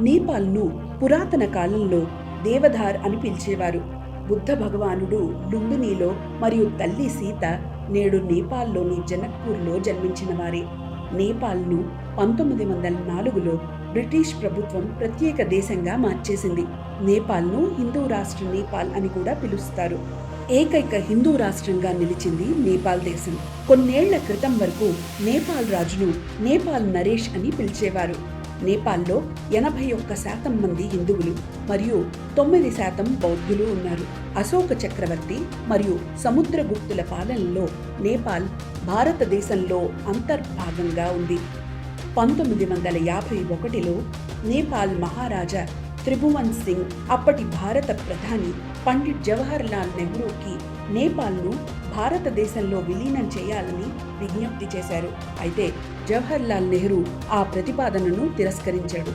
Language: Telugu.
నేపాల్ను పురాతన కాలంలో దేవధార్ అని పిలిచేవారు. బుద్ధ భగవానుడు లుంబినిలో మరియు తల్లి సీత నేడు నేపాల్లోని జనక్పూర్లో జన్మించిన వారే. నేపాల్ను 1904లో బ్రిటిష్ ప్రభుత్వం ప్రత్యేక దేశంగా మార్చేసింది. నేపాల్ను హిందూ రాష్ట్ర నేపాల్ అని కూడా పిలుస్తారు. ఏకైక హిందూ రాష్ట్రంగా నిలిచింది నేపాల్ దేశం. కొన్నేళ్ల క్రితం వరకు నేపాల్ రాజును నేపాల్ నరేష్ అని పిలిచేవారు. నేపాల్లో 81% మంది హిందువులు మరియు 9% బౌద్ధులు ఉన్నారు. అశోక చక్రవర్తి మరియు సముద్రగుప్తుల పాలనలో నేపాల్ భారతదేశంలో అంతర్భాగంగా ఉంది. 1951లో నేపాల్ మహారాజా త్రిభువన్ సింగ్ అప్పటి భారత ప్రధాని పండిట్ జవహర్ లాల్ నెహ్రూకి నేపాల్ను భారతదేశంలో విలీనం చేయాలని విజ్ఞప్తి చేశారు. అయితే జవహర్ లాల్ నెహ్రూ ఆ ప్రతిపాదనను తిరస్కరించాడు.